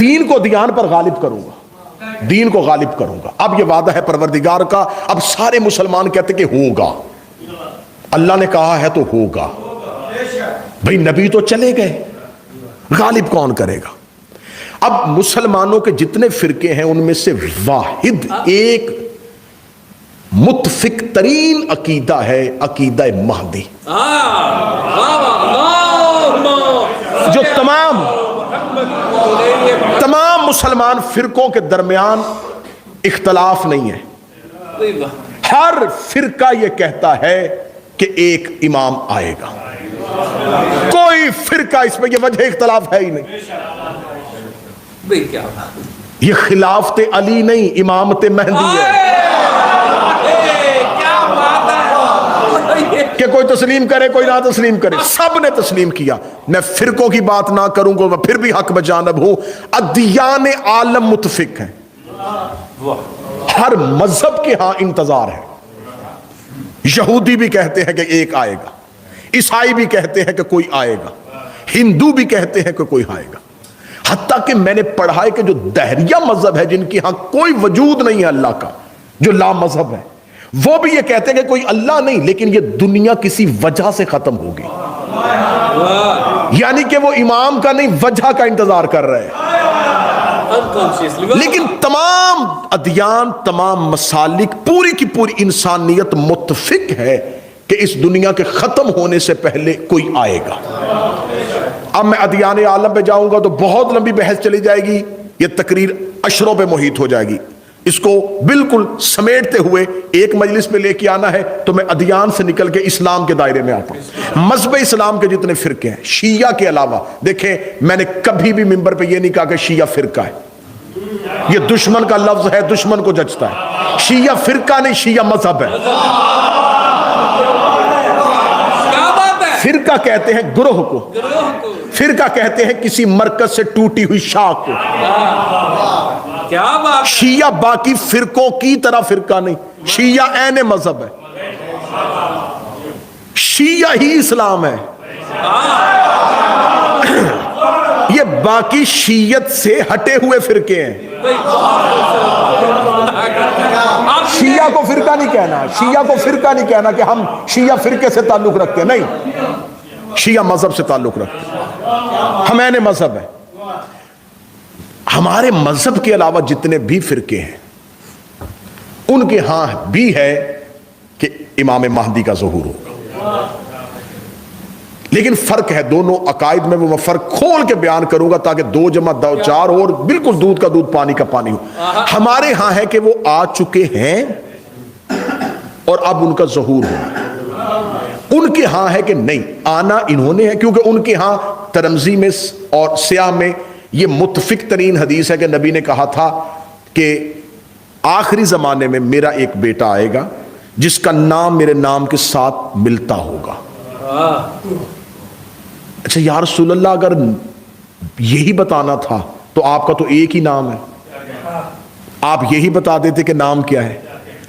دین کو دیان پر غالب کروں گا، دین کو غالب کروں گا۔ اب یہ وعدہ ہے پروردگار کا۔ اب سارے مسلمان کہتے کہ ہوگا، اللہ نے کہا ہے تو ہوگا۔ بھئی نبی تو چلے گئے، غالب کون کرے گا؟ اب مسلمانوں کے جتنے فرقے ہیں ان میں سے واحد ایک متفق ترین عقیدہ ہے، عقیدہ مہدی، جو تمام مسلمان فرقوں کے درمیان اختلاف نہیں ہے۔ ہر فرقہ یہ کہتا ہے کہ ایک امام آئے گا، کوئی فرقہ اس میں یہ وجہ اختلاف ہے ہی نہیں۔ یہ خلافت علی نہیں، امامت مہدی ہے۔ کہ کوئی تسلیم کرے کوئی نہ تسلیم کرے، سب نے تسلیم کیا۔ میں فرقوں کی بات نہ کروں گا، میں پھر بھی حق بجانب ہوں۔ ادیان عالم متفق ہیں، ہر مذہب کے ہاں انتظار ہے۔ یہودی بھی کہتے ہیں کہ ایک آئے گا، عیسائی بھی کہتے ہیں کہ کوئی آئے گا، ہندو بھی کہتے ہیں کہ کوئی آئے گا۔ حتیٰ کہ میں نے پڑھا ہے کہ جو دہریہ مذہب ہے، جن کی ہاں کوئی وجود نہیں ہے اللہ کا، جو لا مذہب ہے، وہ بھی یہ کہتے ہیں کہ کوئی اللہ نہیں، لیکن یہ دنیا کسی وجہ سے ختم ہوگی۔ یعنی کہ وہ امام کا نہیں، وجہ کا انتظار کر رہے ہیں۔ لیکن تمام ادیان، تمام مسالک، پوری کی پوری انسانیت متفق ہے کہ اس دنیا کے ختم ہونے سے پہلے کوئی آئے گا۔ اب میں ادیان عالم پہ جاؤں گا تو بہت لمبی بحث چلی جائے گی، یہ تقریر اشروں پہ محیط ہو جائے گی۔ اس کو بالکل سمیٹتے ہوئے ایک مجلس پہ لے کے آنا ہے تو میں ادیان سے نکل کے اسلام کے دائرے میں آتا ہوں۔ مذہب اسلام کے جتنے فرقے ہیں، شیعہ کے علاوہ، دیکھیں میں نے کبھی بھی منبر پہ یہ نہیں کہا کہ شیعہ فرقہ ہے، یہ دشمن کا لفظ ہے، دشمن کو جچتا ہے۔ شیعہ فرقہ نہیں، شیعہ مذہب ہے۔ فرقہ کہتے ہیں گروہ کو، فرقہ کہتے ہیں کسی مرکز سے ٹوٹی ہوئی شاخ کو۔ شیعہ باقی فرقوں کی طرح فرقہ نہیں، شیعہ عین مذہب ہے، شیعہ ہی اسلام ہے۔ یہ باقی شیعت سے ہٹے ہوئے فرقے ہیں۔ شیعہ کو فرقہ نہیں کہنا، شیعہ کو فرقہ نہیں کہنا کہ ہم شیعہ فرقے سے تعلق رکھتے ہیں، نہیں، شیعہ مذہب سے تعلق رکھتے ہیں، ہم عین مذہب ہیں۔ ہمارے مذہب کے علاوہ جتنے بھی فرقے ہیں ان کے ہاں بھی ہے کہ امام مہدی کا ظہور ہوگا، لیکن فرق ہے دونوں عقائد میں۔ وہ میں فرق کھول کے بیان کروں گا تاکہ 2 + 2 = 4 اور بالکل دودھ کا دودھ پانی کا پانی ہو۔ ہمارے ہاں ہے کہ وہ آ چکے ہیں اور اب ان کا ظہور ہونا۔ ان کے ہاں ہے کہ نہیں، آنا انہوں نے ہے، کیونکہ ان کے ہاں ترمذی میں اور سیاہ میں یہ متفق ترین حدیث ہے کہ نبی نے کہا تھا کہ آخری زمانے میں میرا ایک بیٹا آئے گا جس کا نام میرے نام کے ساتھ ملتا ہوگا۔ اچھا یا رسول اللہ، اگر یہی بتانا تھا تو آپ کا تو ایک ہی نام ہے، آپ یہی بتا دیتے کہ نام کیا ہے،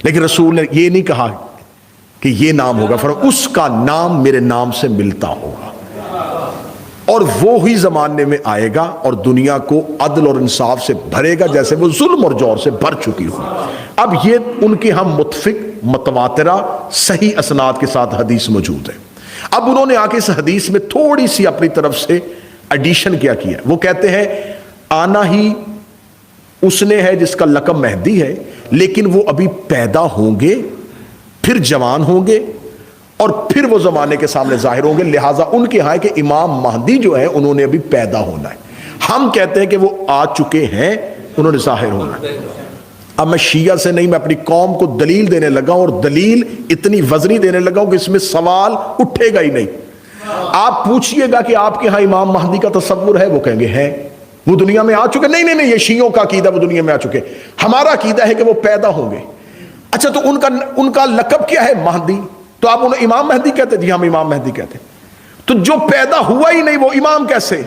لیکن رسول نے یہ نہیں کہا کہ یہ نام ہوگا، فرمایا اس کا نام میرے نام سے ملتا ہوگا، اور وہی زمانے میں آئے گا اور دنیا کو عدل اور انصاف سے بھرے گا جیسے وہ ظلم اور جور سے بھر چکی ہو۔ اب یہ ان کے ہم متفق، متواترہ، صحیح اسناد کے ساتھ حدیث موجود ہے۔ اب انہوں نے آ کے اس حدیث میں تھوڑی سی اپنی طرف سے ایڈیشن کیا ہے۔ وہ کہتے ہیں آنا ہی اس نے ہے جس کا لقب مہدی ہے، لیکن وہ ابھی پیدا ہوں گے، پھر جوان ہوں گے، اور پھر وہ زمانے کے سامنے ظاہر ہوں گے۔ لہٰذا ان کے ہاں ہے کہ امام مہدی جو ہے انہوں نے ابھی پیدا ہونا ہے۔ ہم کہتے ہیں کہ وہ آ چکے ہیں، انہوں نے ظاہر ہونا ہے۔ اب میں شیعہ سے نہیں، میں اپنی قوم کو دلیل دینے لگا ہوں، اور دلیل اتنی وزنی دینے لگا ہوں کہ اس میں سوال اٹھے گا ہی نہیں۔ آپ پوچھئے گا کہ آپ کے ہاں امام مہدی کا تصور ہے، وہ کہیں گے ہے، وہ دنیا میں آ چکے۔ نہیں نہیں نہیں، یہ شیعوں کا عقیدہ وہ دنیا میں آ چکے، ہمارا عقیدہ ہے کہ وہ پیدا ہوں گے۔ اچھا تو ان کا لقب کیا ہے؟ مہدی۔ تو آپ انہیں امام مہدی کہتے؟ جی ہم امام مہدی کہتے۔ تو جو پیدا ہوا ہی نہیں وہ امام کیسے؟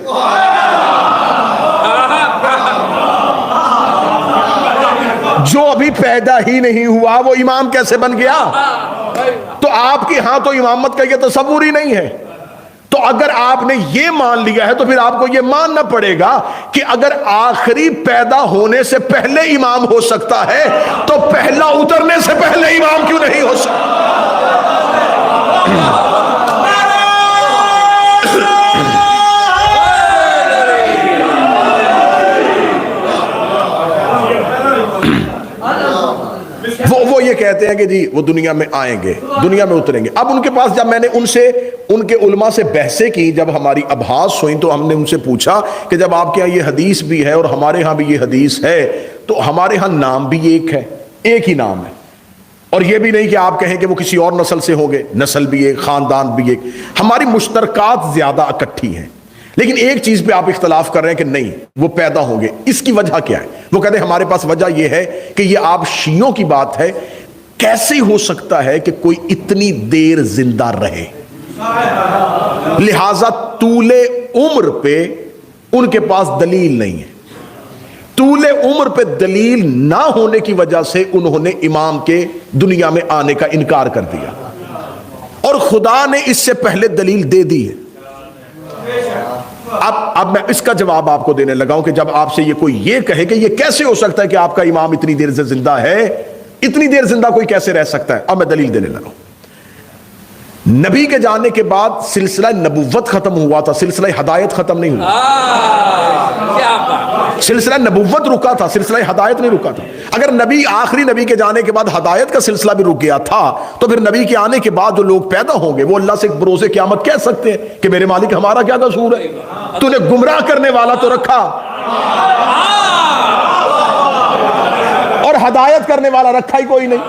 جو ابھی پیدا ہی نہیں ہوا وہ امام کیسے بن گیا؟ تو آپ کے ہاں تو امامت کا یہ تصور ہی نہیں ہے۔ تو اگر آپ نے یہ مان لیا ہے تو پھر آپ کو یہ ماننا پڑے گا کہ اگر آخری پیدا ہونے سے پہلے امام ہو سکتا ہے تو پہلا اترنے سے پہلے امام کیوں نہیں ہو سکتا؟ وہ یہ کہتے ہیں کہ جی وہ دنیا میں آئیں گے، دنیا میں اتریں گے۔ اب ان کے پاس جب میں نے ان کے علماء سے بحثیں کی، جب ہماری ابحاث ہوئیں تو ہم نے ان سے پوچھا کہ جب آپ کے یہاں یہ حدیث بھی ہے اور ہمارے ہاں بھی یہ حدیث ہے تو ہمارے ہاں نام بھی ایک ہے، ایک ہی نام ہے، اور یہ بھی نہیں کہ آپ کہیں کہ وہ کسی اور نسل سے ہوں گے، نسل بھی ایک، خاندان بھی ایک، ہماری مشترکات زیادہ اکٹھی ہیں، لیکن ایک چیز پہ آپ اختلاف کر رہے ہیں کہ نہیں وہ پیدا ہوں گے۔ اس کی وجہ کیا ہے؟ وہ کہتے ہیں ہمارے پاس وجہ یہ ہے کہ یہ آپ شیعوں کی بات ہے، کیسے ہو سکتا ہے کہ کوئی اتنی دیر زندہ رہے، لہذا طول عمر پہ ان کے پاس دلیل نہیں ہے، طول عمر پہ دلیل نہ ہونے کی وجہ سے انہوں نے امام کے دنیا میں آنے کا انکار کر دیا، اور خدا نے اس سے پہلے دلیل دے دی ہے۔ اب میں اس کا جواب آپ کو دینے لگا ہوں کہ جب آپ سے یہ کوئی یہ کہے کہ یہ کیسے ہو سکتا ہے کہ آپ کا امام اتنی دیر سے زندہ ہے، اتنی دیر زندہ کوئی کیسے رہ سکتا ہے، اب میں دلیل دینے لگا ہوں۔ نبی کے جانے کے بعد سلسلہ نبوت ختم ہوا تھا، سلسلہ ہدایت ختم نہیں ہوا، سلسلہ نبوت رکا تھا، سلسلہ ہدایت نہیں رکا تھا۔ اگر نبی آخری نبی کے جانے کے بعد ہدایت کا سلسلہ بھی رک گیا تھا تو پھر نبی کے آنے کے بعد جو لوگ پیدا ہوں گے وہ اللہ سے بروز قیامت کہہ سکتے ہیں کہ میرے مالک ہمارا کیا قصور ہے، تو نے گمراہ کرنے والا تو رکھا اور ہدایت کرنے والا رکھا ہی کوئی نہیں۔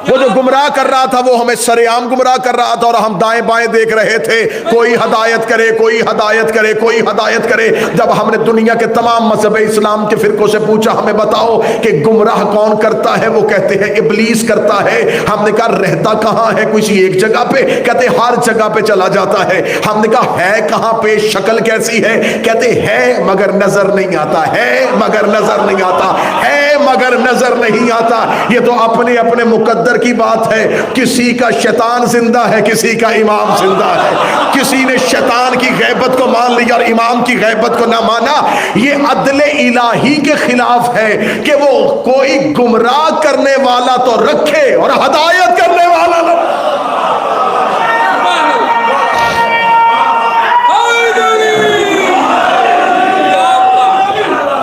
وہ جو گمراہ کر رہا تھا وہ ہمیں سر عام گمراہ کر رہا تھا اور ہم دائیں بائیں دیکھ رہے تھے، کوئی ہدایت کرے، کوئی ہدایت کرے، کوئی ہدایت کرے۔ جب ہم نے دنیا کے تمام مذہب اسلام کے فرقوں سے پوچھا ہمیں بتاؤ کہ گمراہ کون کرتا ہے، وہ کہتے ہیں ابلیس کرتا ہے۔ ہم نے کہا رہتا کہاں ہے کسی ایک جگہ پہ، کہتے ہر جگہ پہ چلا جاتا ہے۔ ہم نے کہا ہے کہاں پہ، شکل کیسی ہے، کہتے ہے مگر نظر نہیں آتا، ہے مگر نظر نہیں آتا، ہے مگر نظر نہیں آتا۔ یہ تو اپنے اپنے مقدر کی بات ہے، کسی کا شیطان زندہ ہے، کسی کا امام زندہ ہے، کسی نے شیطان کی غیبت کو مان لیا اور امام کی غیبت کو نہ مانا۔ یہ عدل الہی کے خلاف ہے کہ وہ کوئی گمراہ کرنے والا تو رکھے اور ہدایت کرنے والا نہ۔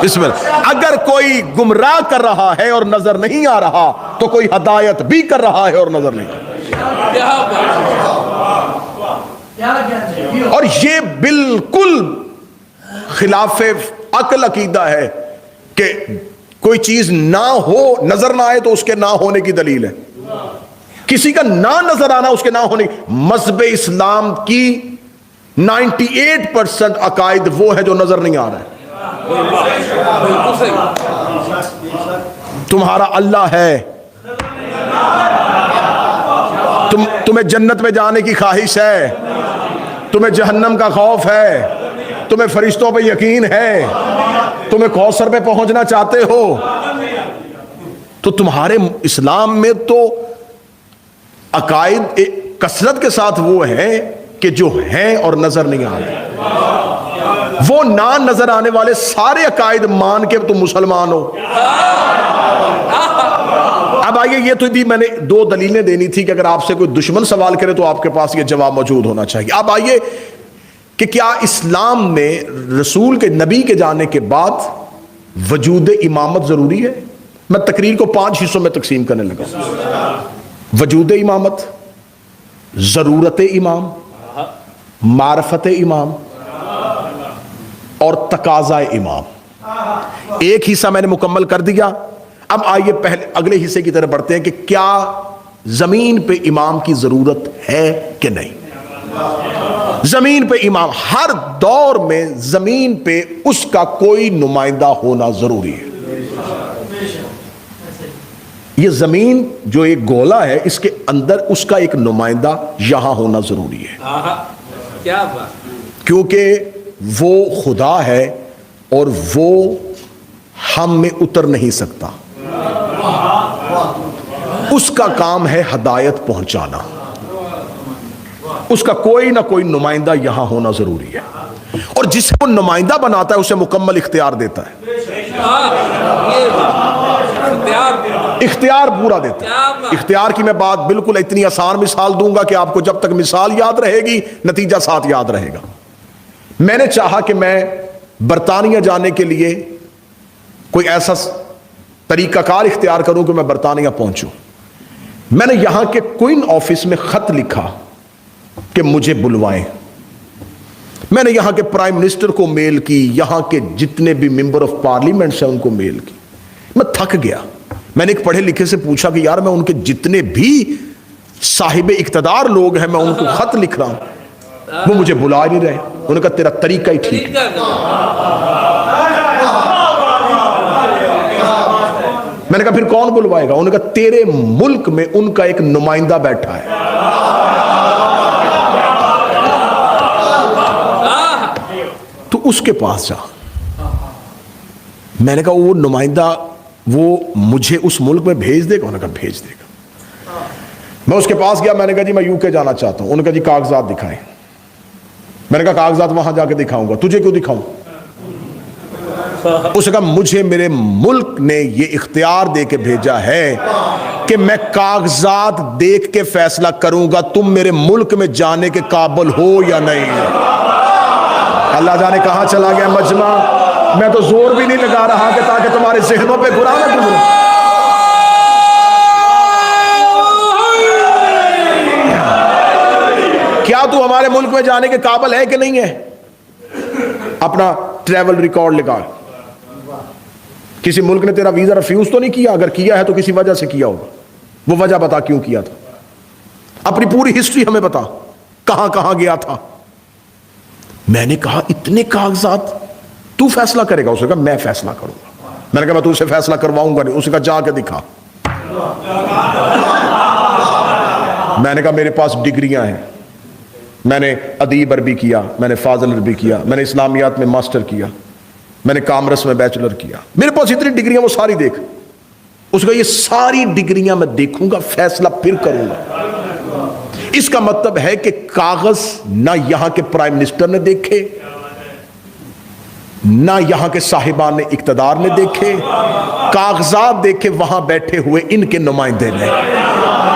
بسم اللہ۔ اگر کوئی گمراہ کر رہا ہے اور نظر نہیں آ رہا تو کوئی ہدایت بھی کر رہا ہے اور نظر نہیں آ رہا، اور یہ بالکل خلاف عقل عقیدہ ہے کہ کوئی چیز نہ ہو، نظر نہ آئے تو اس کے نہ ہونے کی دلیل ہے، کسی کا نہ نظر آنا اس کے نہ ہونے۔ مذہب اسلام کی 98% عقائد وہ ہے جو نظر نہیں آ رہا ہے۔ تمہارا اللہ ہے، تمہیں جنت میں جانے کی خواہش ہے، تمہیں جہنم کا خوف ہے، تمہیں فرشتوں پہ یقین ہے، تمہیں کوثر پہ پہنچنا چاہتے ہو، تو تمہارے اسلام میں تو عقائد کثرت کے ساتھ وہ ہے کہ جو ہیں اور نظر نہیں آ رہے۔ وہ نہ نظر آنے والے سارے عقائد مان کے تم مسلمان ہو۔ اب آئیے، یہ تو بھی میں نے 2 دلیلیں دینی تھی کہ اگر آپ سے کوئی دشمن سوال کرے تو آپ کے پاس یہ جواب موجود ہونا چاہیے۔ اب آئیے کہ کیا اسلام میں رسول کے نبی کے جانے کے بعد وجود امامت ضروری ہے؟ میں تقریر کو 5 حصوں میں تقسیم کرنے لگا۔ وجود امامت، ضرورت امام، معرفت امام اور تقاضا امام۔ ایک حصہ میں نے مکمل کر دیا، اب آئیے پہلے اگلے حصے کی طرف بڑھتے ہیں کہ کیا زمین پہ امام کی ضرورت ہے کہ نہیں۔ زمین پہ امام، ہر دور میں زمین پہ اس کا کوئی نمائندہ ہونا ضروری ہے۔ یہ زمین جو ایک گولا ہے اس کے اندر اس کا ایک نمائندہ یہاں ہونا ضروری ہے، کیونکہ وہ خدا ہے اور وہ ہم میں اتر نہیں سکتا، اس کا کام ہے ہدایت پہنچانا، اس کا کوئی نہ کوئی نمائندہ یہاں ہونا ضروری ہے، اور جسے وہ نمائندہ بناتا ہے اسے مکمل اختیار دیتا ہے، اختیار پورا دیتا ہے۔ اختیار کی میں بات بالکل اتنی آسان مثال دوں گا کہ آپ کو جب تک مثال یاد رہے گی نتیجہ ساتھ یاد رہے گا۔ میں نے چاہا کہ میں برطانیہ جانے کے لیے کوئی ایسا طریقہ کار اختیار کروں کہ میں برطانیہ پہنچوں۔ میں نے یہاں کے کوئن آفس میں خط لکھا کہ مجھے بلوائیں۔ میں نے یہاں کے پرائم منسٹر کو میل کی، یہاں کے جتنے بھی ممبر آف پارلیمنٹس ہیں ان کو میل کی۔ میں تھک گیا۔ میں نے ایک پڑھے لکھے سے پوچھا کہ یار میں ان کے جتنے بھی صاحب اقتدار لوگ ہیں میں ان کو خط لکھ رہا ہوں، وہ مجھے بلا نہیں رہے۔ انہوں نے کہا تیرا طریقہ ہی ٹھیک ہے۔ میں نے کہا پھر کون بلوائے گا؟ انہوں نے کہا تیرے ملک میں ان کا ایک نمائندہ بیٹھا ہے، تو اس کے پاس جا۔ میں نے کہا وہ نمائندہ وہ مجھے اس ملک میں بھیج دے گا؟ انہوں نے کہا بھیج دے گا۔ میں اس کے پاس گیا، میں نے کہا جی میں یو کے جانا چاہتا ہوں۔ انہوں نے کہا جی کاغذات دکھائیں۔ میں نے کہا کاغذات وہاں جا کے دکھاؤں گا، تجھے کیوں دکھاؤں؟ اس نے کہا مجھے میرے ملک نے یہ اختیار دے کے بھیجا ہے کہ میں کاغذات دیکھ کے فیصلہ کروں گا تم میرے ملک میں جانے کے قابل ہو یا نہیں۔ اللہ جانے کہاں چلا گیا مجمع۔ میں تو زور بھی نہیں لگا رہا کہ تاکہ تمہارے ذہنوں پہ گھرا نہ گزرے۔ کیا تو ہمارے ملک میں جانے کے قابل ہے کہ نہیں ہے؟ اپنا ٹریول ریکارڈ لگا۔ کسی ملک نے تیرا ویزا ریفیوز تو نہیں کیا؟ اگر کیا ہے تو کسی وجہ سے کیا ہوگا، وہ وجہ بتا کیوں کیا تھا۔ اپنی پوری ہسٹری ہمیں بتا، کہاں کہاں گیا تھا۔ میں نے کہا اتنے کاغذات تو فیصلہ کرے گا؟ اس نے کہا میں فیصلہ کروں گا۔ میں نے کہا میں تو اسے فیصلہ کرواؤں گا نہیں۔ اس نے کہا جا کے دکھا۔ میں نے کہا میرے پاس ڈگریاں ہیں، میں نے ادیب عربی کیا، میں نے فاضل عربی کیا، میں نے اسلامیات میں ماسٹر کیا، میں نے کامرس میں بیچلر کیا، میرے پاس اتنی ڈگریاں، وہ ساری دیکھ۔ اس کا یہ ساری ڈگریاں میں دیکھوں گا، فیصلہ پھر کروں گا۔ اس کا مطلب ہے کہ کاغذ نہ یہاں کے پرائم منسٹر نے دیکھے، نہ یہاں کے صاحبان اقتدار نے دیکھے، کاغذات دیکھے وہاں بیٹھے ہوئے ان کے نمائندے نے۔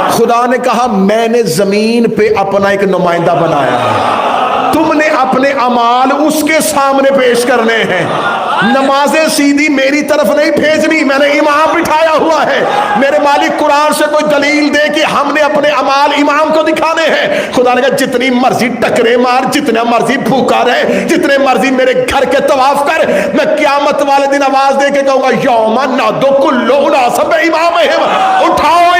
خدا نے کہا میں نے زمین پہ اپنا ایک نمائندہ بنایا ہے، تم نے اپنے اعمال اس کے سامنے پیش کرنے ہیں۔ نمازیں سیدھی میری طرف نہیں بھیجنی، میں نے امام بٹھایا ہوا ہے۔ میرے مالک قرآن سے کوئی دلیل دے کہ ہم نے اپنے اعمال امام کو دکھانے ہیں۔ خدا نے کہا جتنی مرضی ٹکرے مار، جتنا مرضی بھوکا رہے، جتنے مرضی میرے گھر کے طواف کر، میں قیامت والے دن آواز دے کے کہوں گا یوم ندعو کل اناس بامامہم، اٹھاؤ